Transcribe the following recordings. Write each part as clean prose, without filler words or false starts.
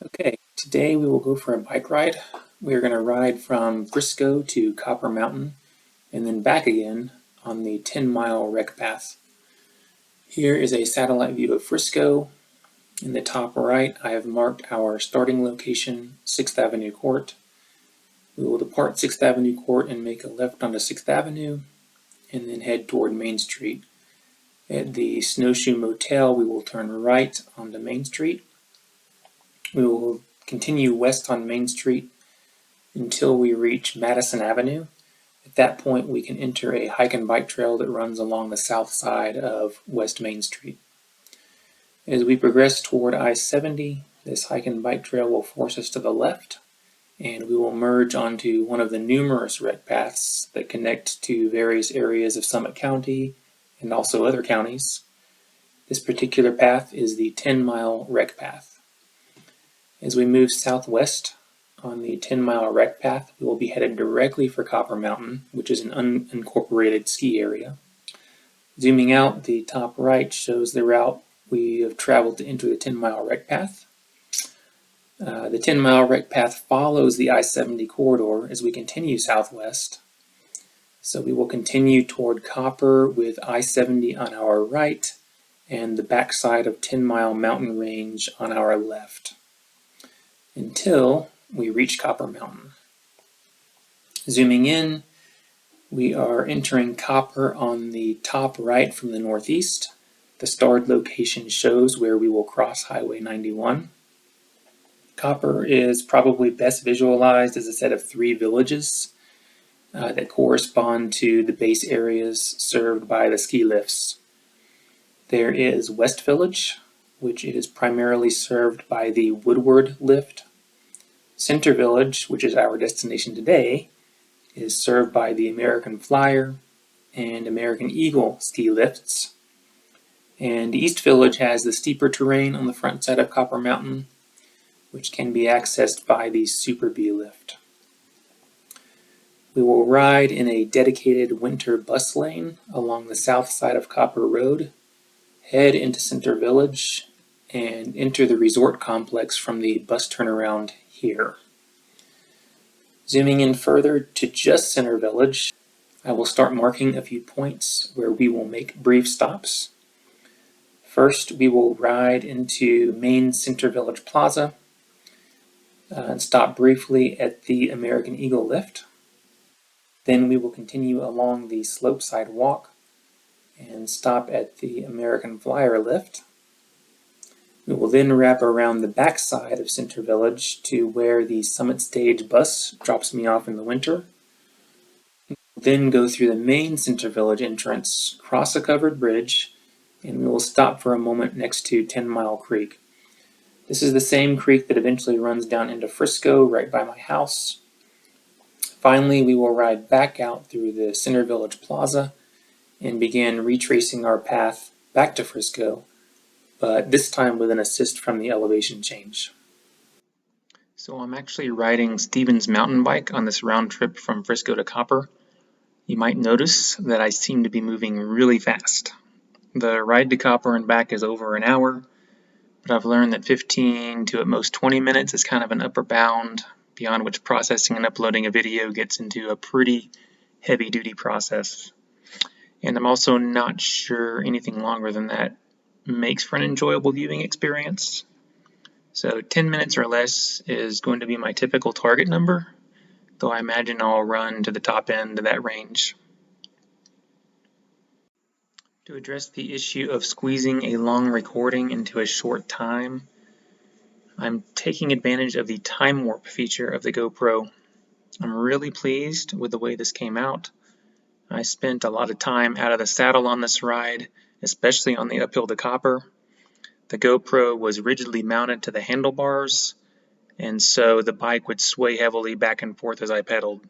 Okay, today we will go for a bike ride. We are going to ride from Frisco to Copper Mountain and then back again on the 10-mile rec path. Here is a satellite view of Frisco. In the top right, I have marked our starting location, 6th Avenue Court. We will depart 6th Avenue Court and make a left onto 6th Avenue and then head toward Main Street. At the Snowshoe Motel, we will turn right onto Main Street. We will continue west on Main Street until we reach Madison Avenue. At that point, we can enter a hike and bike trail that runs along the south side of West Main Street. As we progress toward I-70, this hike and bike trail will force us to the left, and we will merge onto one of the numerous rec paths that connect to various areas of Summit County and also other counties. This particular path is the 10-mile rec path. As we move southwest on the 10-mile rec path, we will be headed directly for Copper Mountain, which is an unincorporated ski area. Zooming out, the top right shows the route we have traveled to enter the 10-mile rec path. The 10-mile rec path follows the I-70 corridor as we continue southwest. So we will continue toward Copper with I-70 on our right and the backside of 10-mile mountain range on our left, until we reach Copper Mountain. Zooming in, we are entering Copper on the top right from the northeast. The starred location shows where we will cross Highway 91. Copper is probably best visualized as a set of 3 villages that correspond to the base areas served by the ski lifts. There is West Village, which is primarily served by the Woodward lift. Center Village, which is our destination today, is served by the American Flyer and American Eagle ski lifts. And East Village has the steeper terrain on the front side of Copper Mountain, which can be accessed by the Super B lift. We will ride in a dedicated winter bus lane along the south side of Copper Road, head into Center Village, and enter the resort complex from the bus turnaround here. Zooming in further to just Center Village, I will start marking a few points where we will make brief stops. First, we will ride into main Center Village Plaza and stop briefly at the American Eagle lift. Then we will continue along the slopeside walk and stop at the American Flyer lift. We will then wrap around the backside of Center Village to where the Summit Stage bus drops me off in the winter. We'll then go through the main Center Village entrance, cross a covered bridge, and we will stop for a moment next to 10 Mile Creek. This is the same creek that eventually runs down into Frisco right by my house. Finally, we will ride back out through the Center Village Plaza and begin retracing our path back to Frisco, but this time with an assist from the elevation change. So I'm actually riding Steven's mountain bike on this round trip from Frisco to Copper. You might notice that I seem to be moving really fast. The ride to Copper and back is over an hour, but I've learned that 15 to at most 20 minutes is kind of an upper bound, beyond which processing and uploading a video gets into a pretty heavy-duty process. And I'm also not sure anything longer than that makes for an enjoyable viewing experience. So 10 minutes or less is going to be my typical target number, though I imagine I'll run to the top end of that range. To address the issue of squeezing a long recording into a short time, I'm taking advantage of the TimeWarp feature of the GoPro. I'm really pleased with the way this came out. I spent a lot of time out of the saddle on this ride, especially on the uphill to Copper. The GoPro was rigidly mounted to the handlebars, and so the bike would sway heavily back and forth as I pedaled.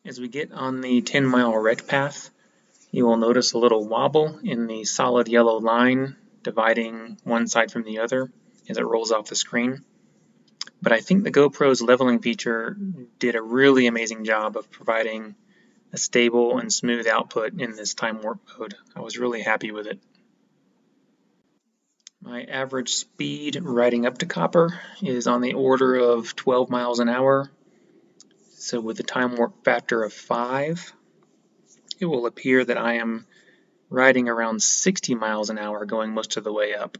As we get on the 10-mile rec path, you will notice a little wobble in the solid yellow line dividing one side from the other as it rolls off the screen. But I think the GoPro's leveling feature did a really amazing job of providing a stable and smooth output in this TimeWarp mode. I was really happy with it. My average speed riding up to Copper is on the order of 12 miles an hour. So with a time warp factor of 5, it will appear that I am riding around 60 miles an hour going most of the way up.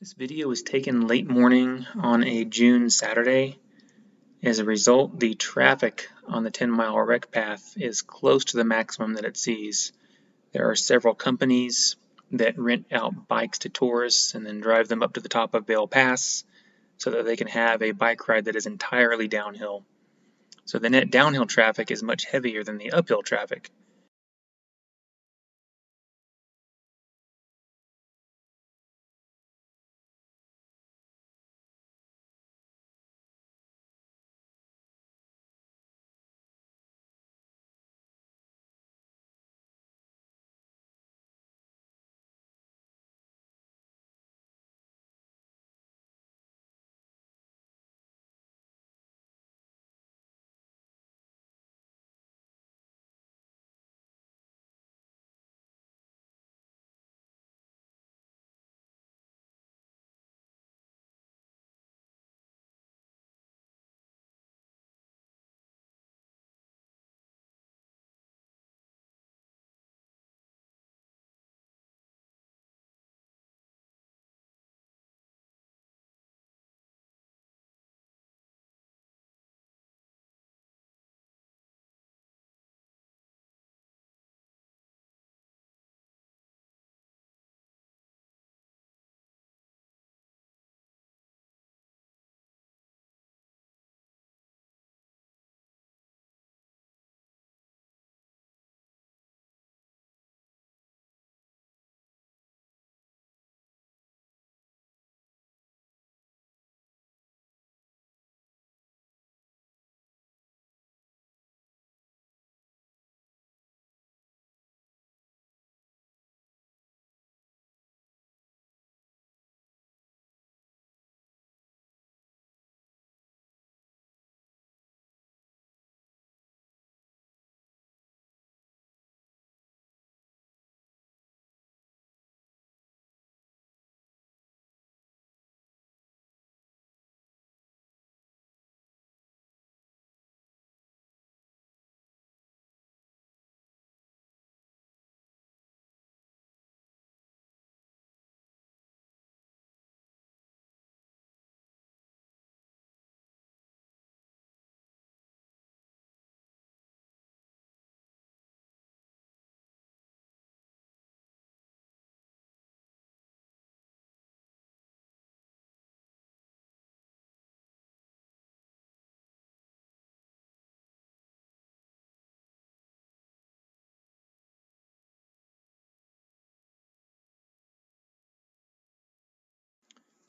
This video was taken late morning on a June Saturday. As a result, the traffic on the 10-mile rec path is close to the maximum that it sees. There are several companies that rent out bikes to tourists and then drive them up to the top of Vail Pass so that they can have a bike ride that is entirely downhill. So the net downhill traffic is much heavier than the uphill traffic.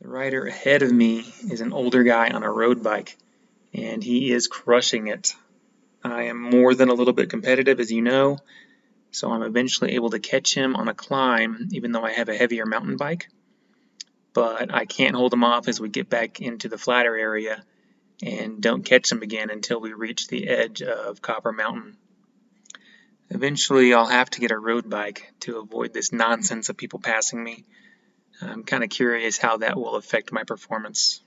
The rider ahead of me is an older guy on a road bike, and he is crushing it. I am more than a little bit competitive, as you know, so I'm eventually able to catch him on a climb, even though I have a heavier mountain bike. But I can't hold him off as we get back into the flatter area and don't catch him again until we reach the edge of Copper Mountain. Eventually, I'll have to get a road bike to avoid this nonsense of people passing me. I'm kind of curious how that will affect my performance.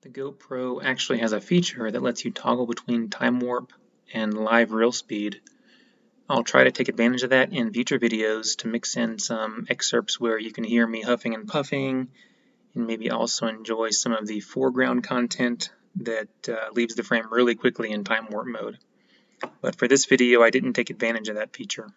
The GoPro actually has a feature that lets you toggle between TimeWarp and live reel speed. I'll try to take advantage of that in future videos to mix in some excerpts where you can hear me huffing and puffing, and maybe also enjoy some of the foreground content that leaves the frame really quickly in TimeWarp mode. But for this video, I didn't take advantage of that feature.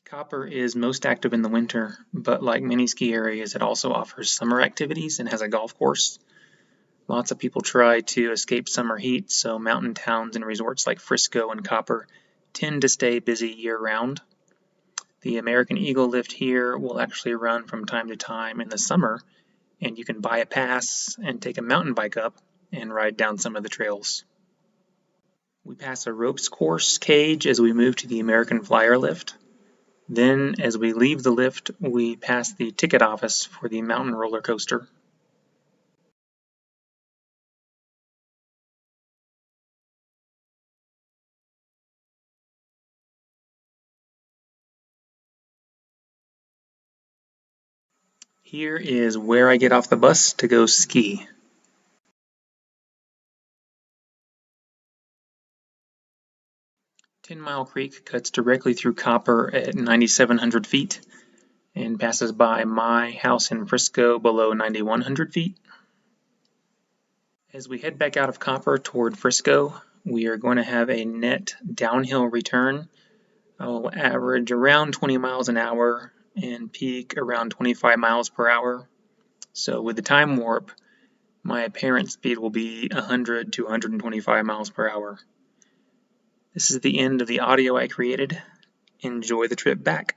Copper is most active in the winter, but like many ski areas, it also offers summer activities and has a golf course. Lots of people try to escape summer heat, so mountain towns and resorts like Frisco and Copper tend to stay busy year-round. The American Eagle lift here will actually run from time to time in the summer, and you can buy a pass and take a mountain bike up and ride down some of the trails. We pass a ropes course cage as we move to the American Flyer lift. Then, as we leave the lift, we pass the ticket office for the mountain roller coaster. Here is where I get off the bus to go ski. Tenmile Creek cuts directly through Copper at 9,700 feet and passes by my house in Frisco below 9,100 feet. As we head back out of Copper toward Frisco, we are going to have a net downhill return. I'll average around 20 miles an hour and peak around 25 miles per hour. So with the TimeWarp, my apparent speed will be 100 to 125 miles per hour. This is the end of the audio I created. Enjoy the trip back.